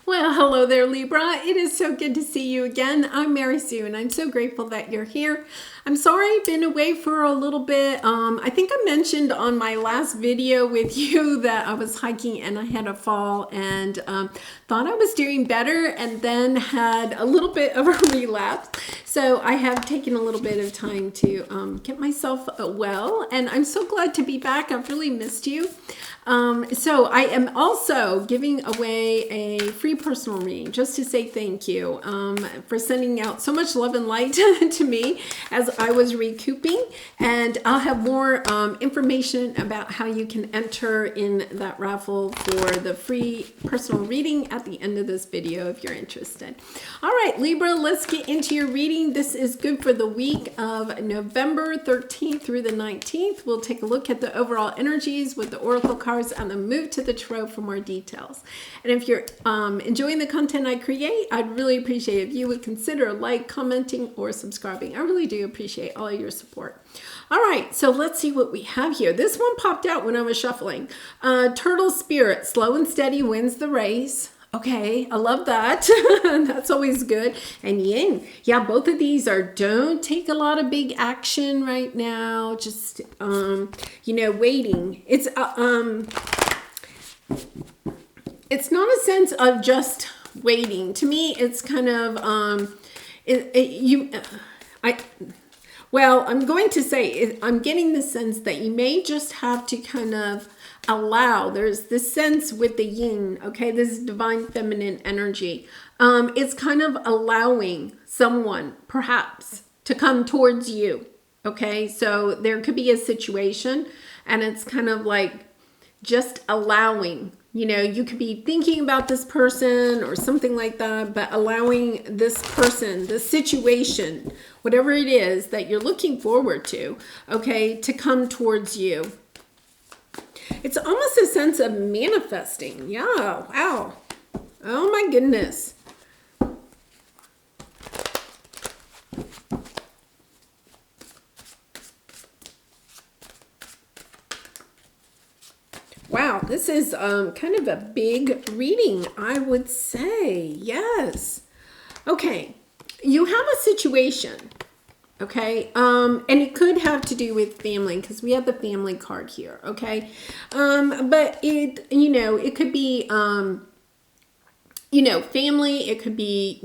Well, hello there, Libra. It is so good to see you again. I'm Mary Sue, and I'm so grateful that you're here. I'm sorry I've been away for a little bit. I think I mentioned on my last video with you that I was hiking and I had a fall and thought I was doing better and then had a little bit of a relapse. So I have taken a little bit of time to get myself well, and I'm so glad to be back. I've really missed you. So I am also giving away a free personal reading just to say thank you for sending out so much love and light to me as I was recouping. And I'll have more information about how you can enter in that raffle for the free personal reading at the end of this video if you're interested. All right, Libra, let's get into your reading. This is good for the week of November 13th through the 19th. We'll take a look at the overall energies with the oracle cards and then move to the tarot for more details. And if you're enjoying the content I create, I'd really appreciate if you would consider commenting, or subscribing. I really do appreciate all your support. All right, so let's see what we have here. This one popped out when I was shuffling. Turtle Spirit, slow and steady wins the race. Okay, I love that. That's always good. And Yin, yeah, both of these are don't take a lot of big action right now. Just, waiting. It's not a sense of just waiting. To me, it's kind of, I'm going to say, I'm getting the sense that you may just have to kind of allow. There's this sense with the yin, okay, this divine feminine energy. It's kind of allowing someone perhaps to come towards you, okay? So there could be a situation and it's kind of like just allowing. You could be thinking about this person or something like that, but allowing this person, this situation, whatever it is that you're looking forward to, okay, to come towards you. It's almost a sense of manifesting. Yeah, wow. Oh my goodness. Wow, this is kind of a big reading, I would say. Yes. Okay, you have a situation, okay? And it could have to do with family because we have the family card here, okay? But it could be, family. It could be,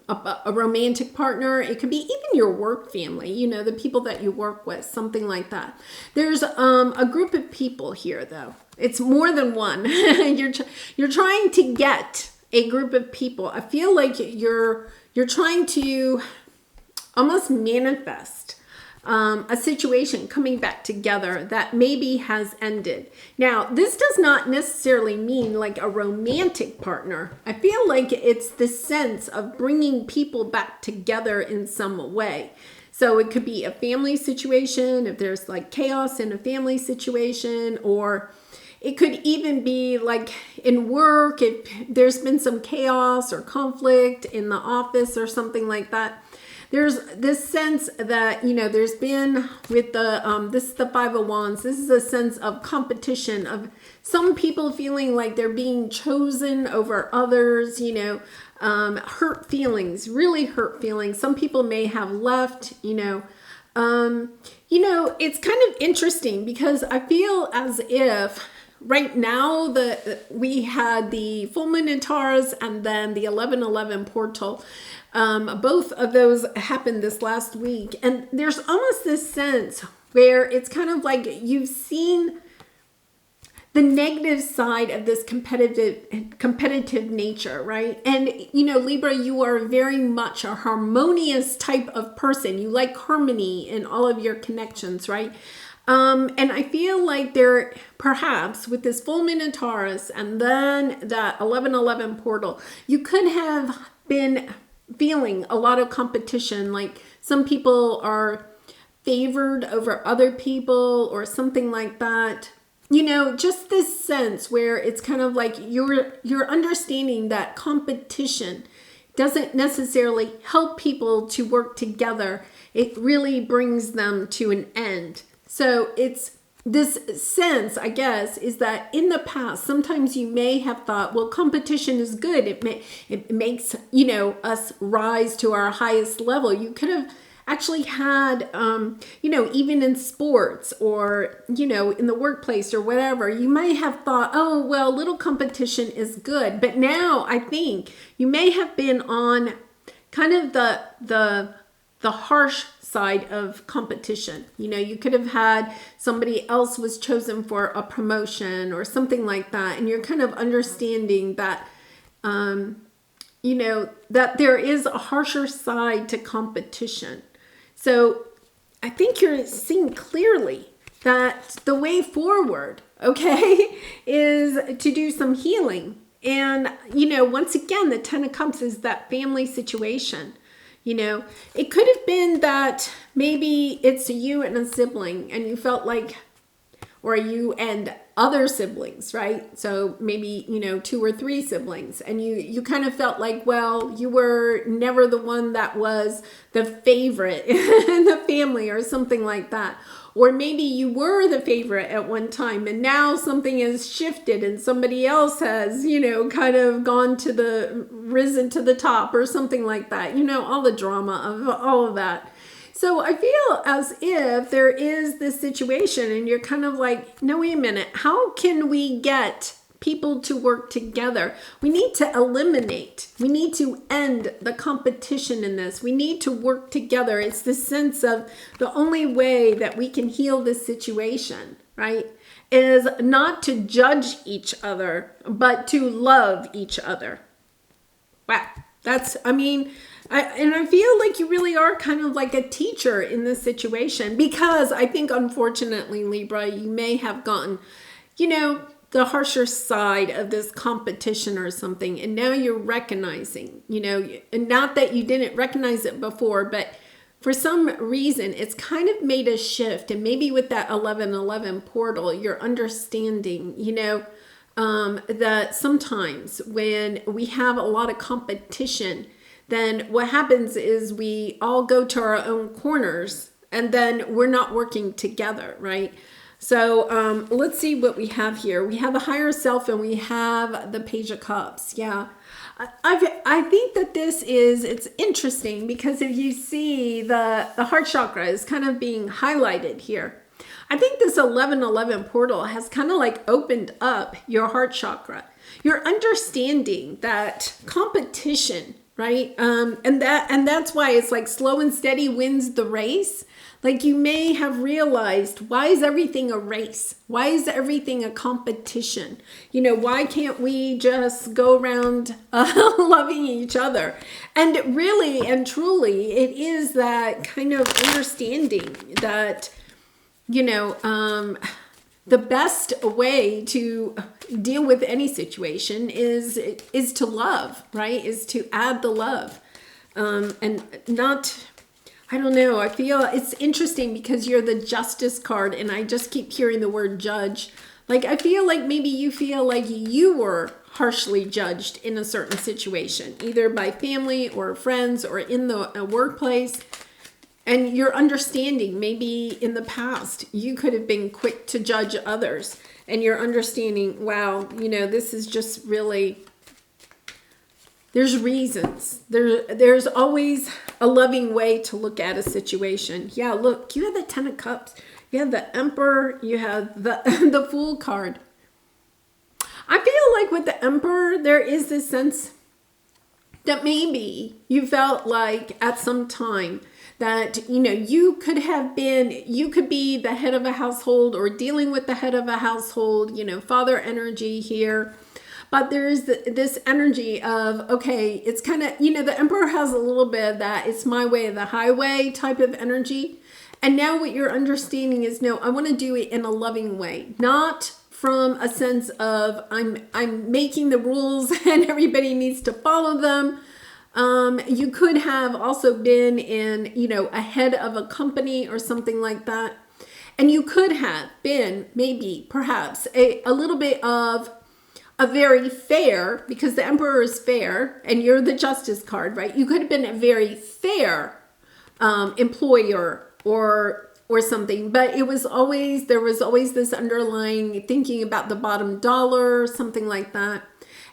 a romantic partner. It could be even your work family, the people that you work with, something like that. There's a group of people here, though. It's more than one. You're trying to get a group of people. I feel like you're trying to almost manifest a situation coming back together that maybe has ended. Now, this does not necessarily mean like a romantic partner. I feel like it's the sense of bringing people back together in some way. So it could be a family situation, if there's like chaos in a family situation, or it could even be like in work, if there's been some chaos or conflict in the office or something like that. There's this sense that, there's been with the, this is the Five of Wands. This is a sense of competition, of some people feeling like they're being chosen over others, hurt feelings, really hurt feelings. Some people may have left, it's kind of interesting because I feel as if right now we had the full moon in Taurus and then the 11/11 portal. Both of those happened this last week. And there's almost this sense where it's kind of like you've seen the negative side of this competitive nature, right? And, Libra, you are very much a harmonious type of person. You like harmony in all of your connections, right? And I feel like there, perhaps with this full moon in Taurus and then that 11/11 portal, you could have been feeling a lot of competition, like some people are favored over other people or something like that. Just this sense where it's kind of like you're understanding that competition doesn't necessarily help people to work together. It really brings them to an end. So it's this sense, I guess, is that in the past, sometimes you may have thought, well, competition is good. It makes, us rise to our highest level. You could have actually had, even in sports or, in the workplace or whatever, you may have thought, oh, well, little competition is good. But now I think you may have been on kind of the harsh side of competition. You could have had somebody else was chosen for a promotion or something like that. And you're kind of understanding that, that there is a harsher side to competition. So I think you're seeing clearly that the way forward, okay, is to do some healing. And, once again, the Ten of Cups is that family situation. It could have been that maybe it's you and a sibling and you felt like, or you and other siblings, right? So maybe, 2 or 3 siblings, and you kind of felt like, well, you were never the one that was the favorite in the family or something like that. Or maybe you were the favorite at one time and now something has shifted and somebody else has, kind of risen to the top or something like that. All the drama of all of that. So I feel as if there is this situation and you're kind of like, no, wait a minute. How can we get people to work together? We need to eliminate. We need to end the competition in this. We need to work together. It's the sense of the only way that we can heal this situation, right, is not to judge each other, but to love each other. Wow. I feel like you really are kind of like a teacher in this situation, because I think, unfortunately, Libra, you may have gotten, the harsher side of this competition or something. And now you're recognizing, and not that you didn't recognize it before, but for some reason, it's kind of made a shift. And maybe with that 1111 portal, you're understanding, that sometimes when we have a lot of competition, then what happens is we all go to our own corners and then we're not working together, right? So let's see what we have here. We have the higher self and we have the Page of Cups. Yeah. I think that it's interesting because if you see the heart chakra is kind of being highlighted here. I think this 1111 portal has kind of like opened up your heart chakra. You're understanding that competition, right? And that's why it's like slow and steady wins the race. Like you may have realized, why is everything a race? Why is everything a competition? Why can't we just go around loving each other? And really and truly, it is that kind of understanding that, the best way to deal with any situation is to love, right? Is to add the love, and not, I don't know. I feel it's interesting because you're the Justice card and I just keep hearing the word judge. Like, I feel like maybe you feel like you were harshly judged in a certain situation, either by family or friends or in the workplace. And you're understanding maybe in the past, you could have been quick to judge others. And you're understanding, wow, this is just really, there's reasons. There's always a loving way to look at a situation. Yeah, look, you have the Ten of Cups. You have the Emperor. You have the Fool card. I feel like with the Emperor, there is this sense that maybe you felt like at some time that, you could be the head of a household or dealing with the head of a household, father energy here. But there's this energy of, okay, it's kind of, the Emperor has a little bit of that, it's my way or the highway type of energy. And now what you're understanding is, no, I want to do it in a loving way, not from a sense of I'm making the rules and everybody needs to follow them. You could have also been in, a head of a company or something like that. And you could have been maybe perhaps a little bit of a very fair, because the Emperor is fair and you're the Justice card, right? You could have been a very fair employer or or something, but there was always this underlying thinking about the bottom dollar, something like that.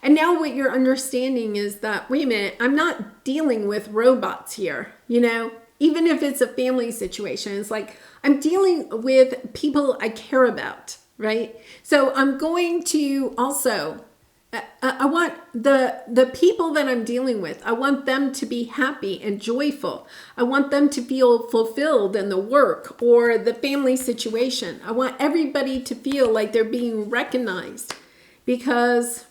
And now what you're understanding is that, wait a minute, I'm not dealing with robots here, even if it's a family situation. It's like I'm dealing with people I care about, right? So I'm going to also, I want the people that I'm dealing with, I want them to be happy and joyful. I want them to feel fulfilled in the work or the family situation. I want everybody to feel like they're being recognized, because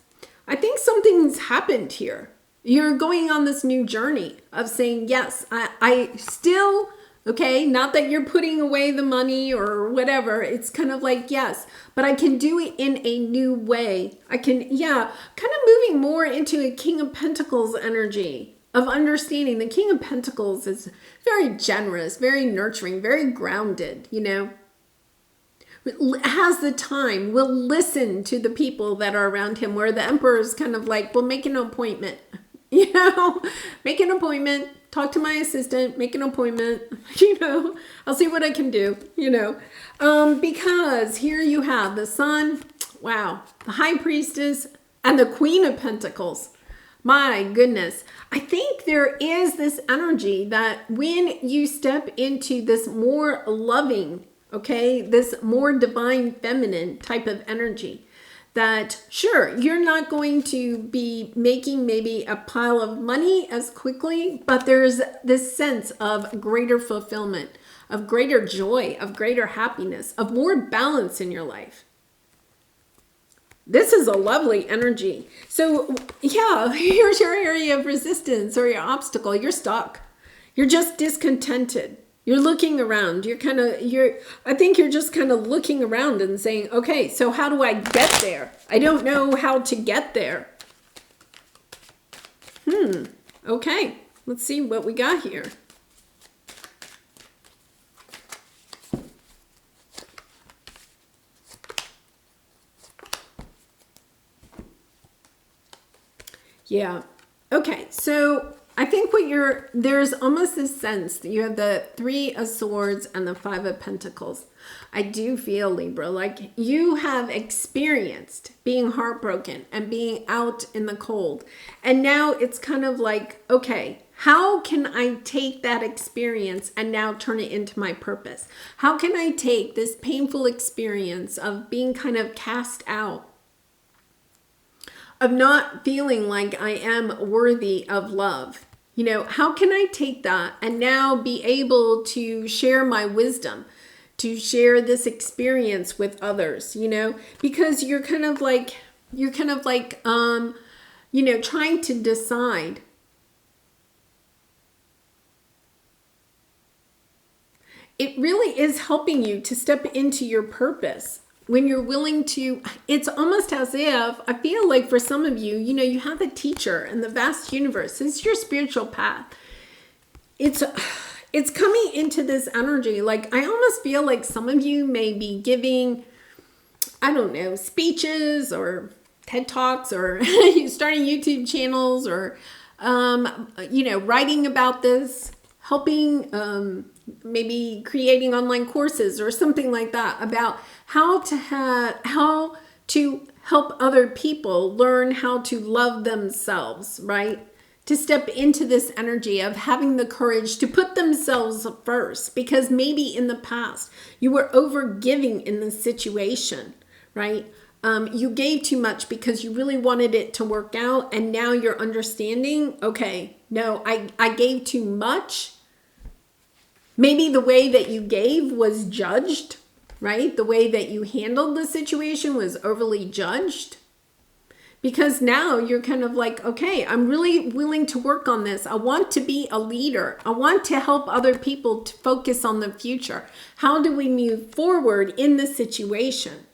I think something's happened here. You're going on this new journey of saying, yes, I still, okay, not that you're putting away the money or whatever. It's kind of like, yes, but I can do it in a new way. I can, kind of moving more into a King of Pentacles energy of understanding. The King of Pentacles is very generous, very nurturing, very grounded, has the time, will listen to the people that are around him, where the Emperor is kind of like, well, make an appointment, make an appointment, talk to my assistant, make an appointment, I'll see what I can do, because here you have the Sun, wow, the High Priestess, and the Queen of Pentacles. My goodness. I think there is this energy that when you step into this more loving, okay, this more divine feminine type of energy, that sure, you're not going to be making maybe a pile of money as quickly, but there's this sense of greater fulfillment, of greater joy, of greater happiness, of more balance in your life. This is a lovely energy. So yeah, here's your area of resistance or your obstacle. You're stuck. You're just discontented. You're looking around. I think you're just kind of looking around and saying, okay, so how do I get there? I don't know how to get there. Okay, let's see what we got here. Yeah. Okay, so I think there's almost this sense that you have the Three of Swords and the Five of Pentacles. I do feel, Libra, like you have experienced being heartbroken and being out in the cold. And now it's kind of like, okay, how can I take that experience and now turn it into my purpose? How can I take this painful experience of being kind of cast out, of not feeling like I am worthy of love? How can I take that and now be able to share my wisdom, to share this experience with others, because you're kind of like, trying to decide. It really is helping you to step into your purpose. When you're willing to, it's almost as if, I feel like for some of you, you have a teacher in the vast universe. It's your spiritual path. It's coming into this energy. Like, I almost feel like some of you may be giving, I don't know, speeches or TED Talks or starting YouTube channels or, writing about this, helping, maybe creating online courses or something like that about how to help other people learn how to love themselves, right? To step into this energy of having the courage to put themselves first, because maybe in the past you were over giving in this situation, right? You gave too much because you really wanted it to work out, and now you're understanding, okay, no, I gave too much. Maybe the way that you gave was judged, right? The way that you handled the situation was overly judged. Because now you're kind of like, okay, I'm really willing to work on this. I want to be a leader. I want to help other people to focus on the future. How do we move forward in this situation?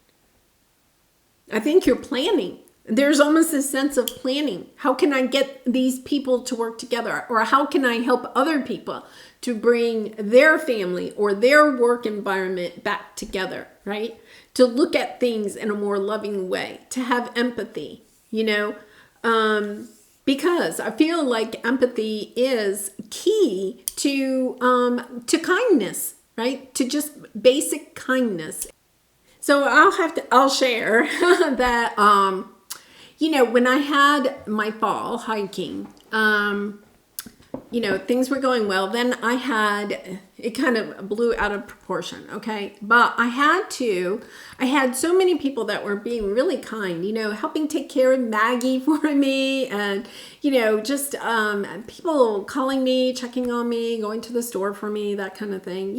I think you're planning. There's almost a sense of planning. How can I get these people to work together? Or how can I help other people to bring their family or their work environment back together, right? To look at things in a more loving way, to have empathy, because I feel like empathy is key to kindness, right? To just basic kindness. So I'll share that, when I had my fall hiking, things were going well. Then it kind of blew out of proportion. Okay. But I had so many people that were being really kind, helping take care of Maggie for me. And, just, people calling me, checking on me, going to the store for me, that kind of thing,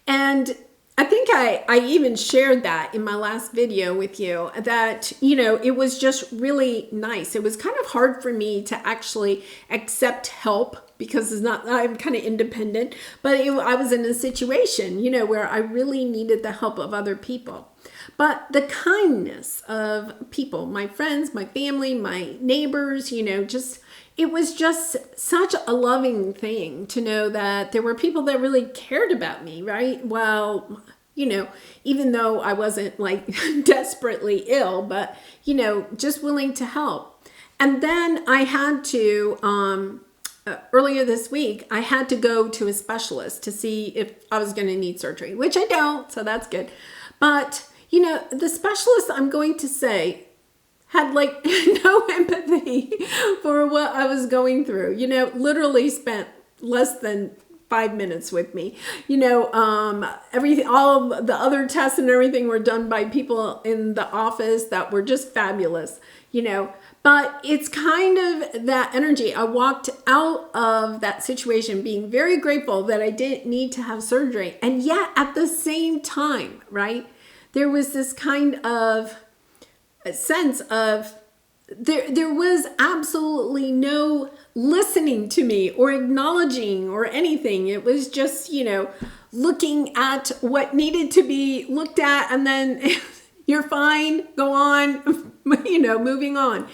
and I think I even shared that in my last video with you, that, it was just really nice. It was kind of hard for me to actually accept help because I'm kind of independent, but I was in a situation, where I really needed the help of other people. But the kindness of people, my friends, my family, my neighbors, it was just such a loving thing to know that there were people that really cared about me, right? Well, even though I wasn't like desperately ill, but, just willing to help. And then I had to, earlier this week, I had to go to a specialist to see if I was going to need surgery, which I don't, so that's good. But, the specialist, I'm going to say, had like no empathy for what I was going through, literally spent less than 5 minutes with me. All of the other tests and everything were done by people in the office that were just fabulous, but it's kind of that energy. I walked out of that situation being very grateful that I didn't need to have surgery. And yet at the same time, right, there was this kind of a sense of there was absolutely no listening to me or acknowledging or anything. It was just, looking at what needed to be looked at, and then you're fine, go on, moving on.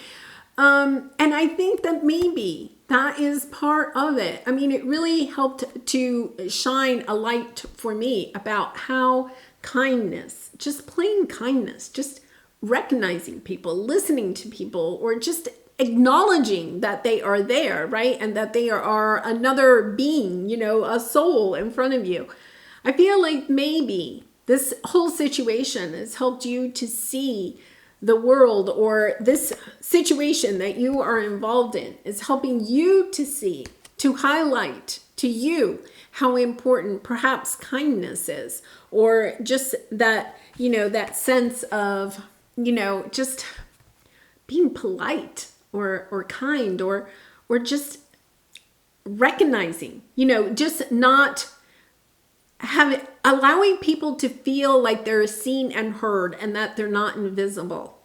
And I think that maybe that is part of it. I mean, it really helped to shine a light for me about how kindness, just plain kindness, just recognizing people, listening to people, or just acknowledging that they are there, right? And that they are another being, a soul in front of you. I feel like maybe this whole situation has helped you to see the world, or this situation that you are involved in is helping you to see, to highlight to you how important perhaps kindness is, or just that, that sense of, just being polite or kind, or just recognizing, just not allowing people to feel like they're seen and heard and that they're not invisible.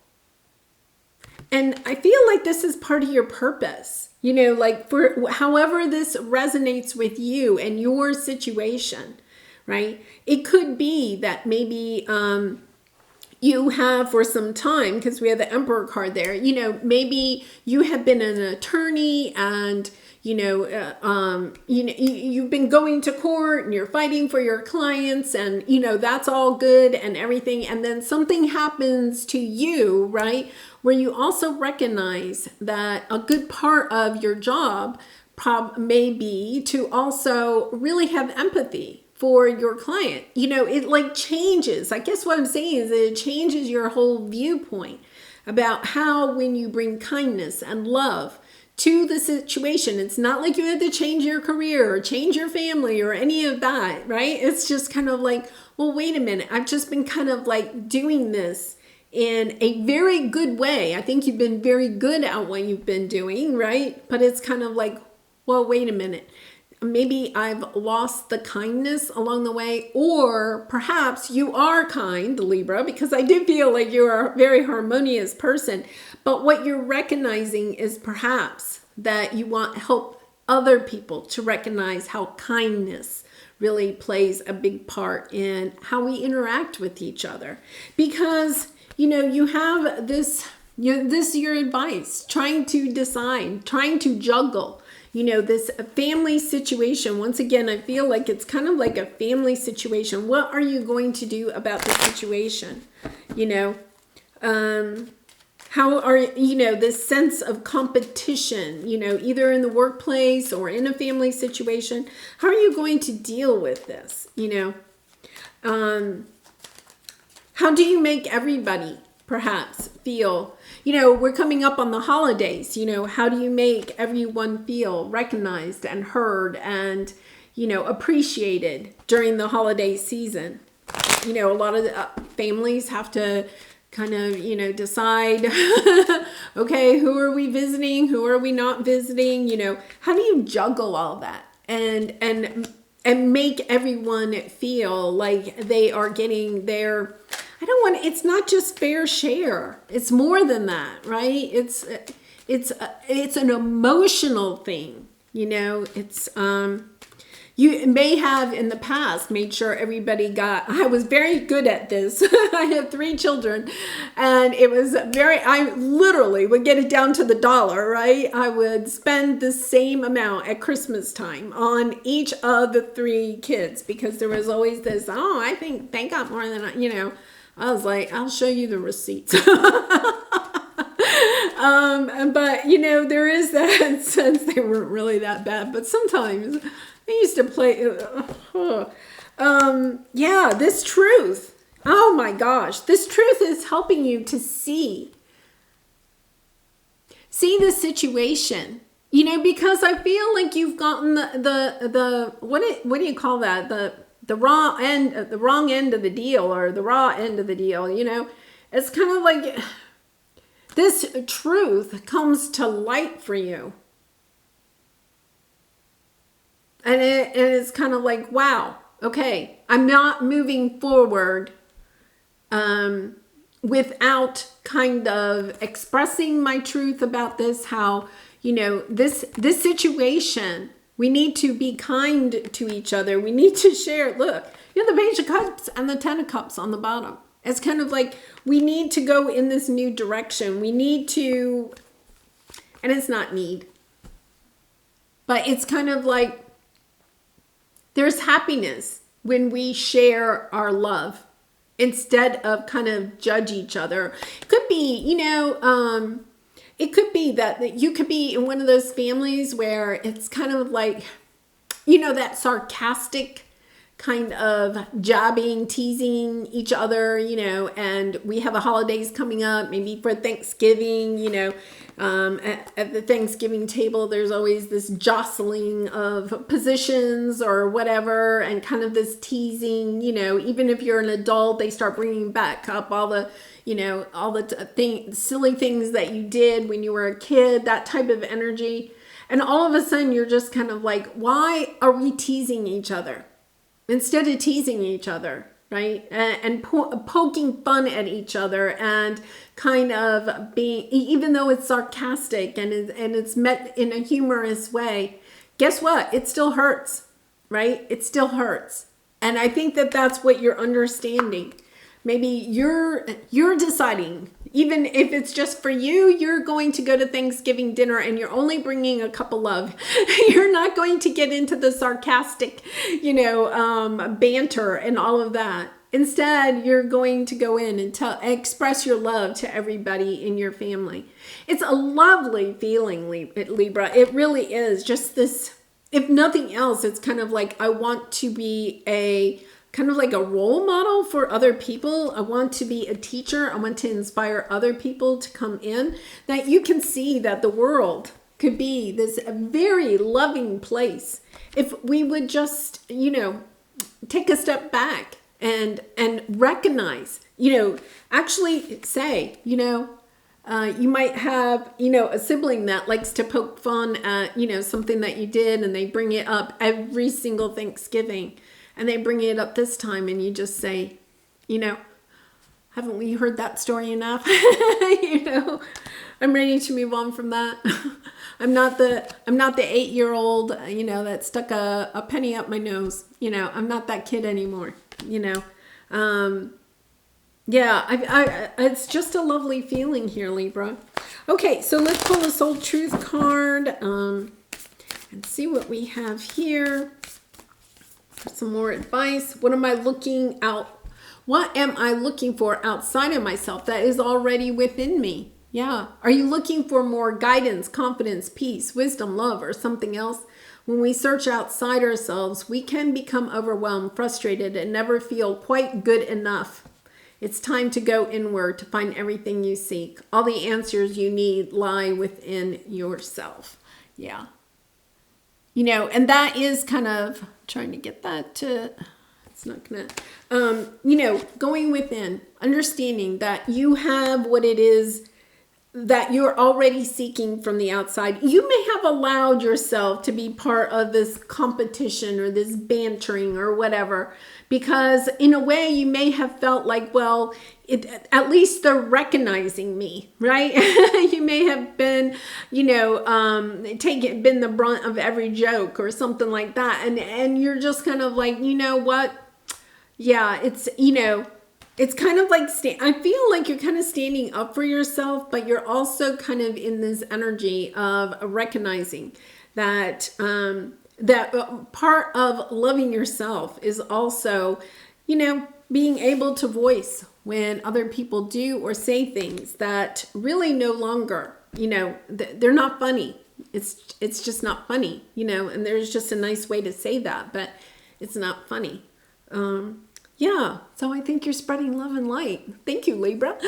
And I feel like this is part of your purpose, like for however this resonates with you and your situation, right? It could be that maybe, you have for some time, because we have the Emperor card there, maybe you have been an attorney and, you've been going to court and you're fighting for your clients, and, that's all good and everything. And then something happens to you, right? Where you also recognize that a good part of your job may be to also really have empathy for your client. It like changes. I guess what I'm saying is that it changes your whole viewpoint about how, when you bring kindness and love to the situation, it's not like you had to change your career or change your family or any of that, right? It's just kind of like, well, wait a minute. I've just been kind of like doing this in a very good way. I think you've been very good at what you've been doing, right? But it's kind of like, well, wait a minute. Maybe I've lost the kindness along the way, or perhaps you are kind, Libra, because I do feel like you're a very harmonious person. But what you're recognizing is perhaps that you want to help other people to recognize how kindness really plays a big part in how we interact with each other. Because, you have this is your advice, trying to decide, trying to juggle, this family situation. Once again, I feel like it's kind of like a family situation. What are you going to do about the situation? How are, this sense of competition, either in the workplace or in a family situation, how are you going to deal with this? How do you make everybody perhaps feel, we're coming up on the holidays, how do you make everyone feel recognized and heard and, appreciated during the holiday season? A lot of families have to kind of, decide, okay, who are we visiting? Who are we not visiting? How do you juggle all that and make everyone feel like they are getting their, it's not just fair share. It's more than that, right? It's an emotional thing, it's, you may have in the past made sure everybody I was very good at this. I have 3 children and I literally would get it down to the dollar, right? I would spend the same amount at Christmas time on each of the 3 kids because there was always this, I think they got more than I was like, I'll show you the receipts. But there is that sense they weren't really that bad, but sometimes I used to play, this truth. Oh my gosh, this truth is helping you to see the situation, because I feel like you've gotten the what do you call that? The wrong end of the deal, or the raw end of the deal, it's kind of like this truth comes to light for you. And it's kind of like, wow, okay, I'm not moving forward without kind of expressing my truth about this, how, this situation, we need to be kind to each other. We need to share. Look, the Page of Cups and the Ten of Cups on the bottom. It's kind of like we need to go in this new direction. We need to, and it's not need, but it's kind of like, there's happiness when we share our love instead of kind of judge each other. It could be, it could be that you could be in one of those families where it's kind of like, that sarcastic kind of jabbing, teasing each other, and we have the holidays coming up, maybe for Thanksgiving, at the Thanksgiving table, there's always this jostling of positions or whatever, and kind of this teasing, even if you're an adult, they start bringing back up all the, silly things that you did when you were a kid, that type of energy. And all of a sudden you're just kind of like, why are we teasing each other? Instead of teasing each other, right? And poking fun at each other and kind of being, even though it's sarcastic and it's met in a humorous way, guess what? It still hurts, right? It still hurts. And I think that that's what you're understanding. Maybe you're deciding, even if it's just for you, you're going to go to Thanksgiving dinner and you're only bringing a cup of love. You're not going to get into the sarcastic, banter and all of that. Instead, you're going to go in and express your love to everybody in your family. It's a lovely feeling, Libra. It really is. Just this, if nothing else, it's kind of like, I want to be kind of like a role model for other people. I want to be a teacher. I want to inspire other people to come in, that you can see that the world could be this very loving place if we would just, take a step back and recognize, actually say, you might have, a sibling that likes to poke fun at, something that you did, and they bring it up every single Thanksgiving. And they bring it up this time, and you just say, haven't we heard that story enough? I'm ready to move on from that. I'm not the 8-year-old, that stuck a penny up my nose. I'm not that kid anymore. It's just a lovely feeling here, Libra. Okay, so let's pull the Soul Truth card and see what we have here. Some more advice. What am I looking for outside of myself that is already within me? Yeah. Are you looking for more guidance, confidence, peace, wisdom, love, or something else? When we search outside ourselves, we can become overwhelmed, frustrated, and never feel quite good enough. It's time to go inward to find everything you seek. All the answers you need lie within yourself. Yeah. And that is kind of trying to get that to, it's not gonna, going within, understanding that you have what it is that you're already seeking from the outside. You may have allowed yourself to be part of this competition or this bantering or whatever, because in a way you may have felt like, well, at least they're recognizing me, right? You may have been, been the brunt of every joke or something like that. And you're just kind of like, you know what? Yeah, it's kind of like, I feel like you're kind of standing up for yourself, but you're also kind of in this energy of recognizing that part of loving yourself is also, being able to voice when other people do or say things that really no longer, they're not funny. It's just not funny, and there's just a nice way to say that, but it's not funny. Yeah, so I think you're spreading love and light. Thank you, Libra.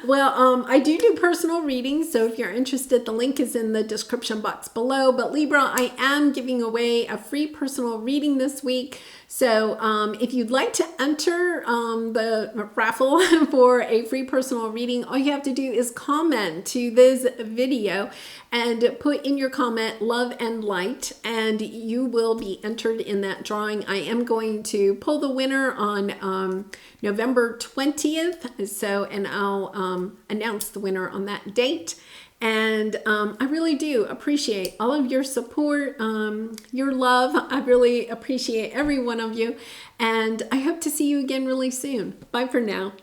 Well, I do personal readings, so if you're interested, the link is in the description box below. But Libra, I am giving away a free personal reading this week. So if you'd like to enter the raffle for a free personal reading, all you have to do is comment to this video and put in your comment love and light, and you will be entered in that drawing. I am going to pull the winner on November 20th, and I'll announce the winner on that date. And I really do appreciate all of your support, your love. I really appreciate every one of you. And I hope to see you again really soon. Bye for now.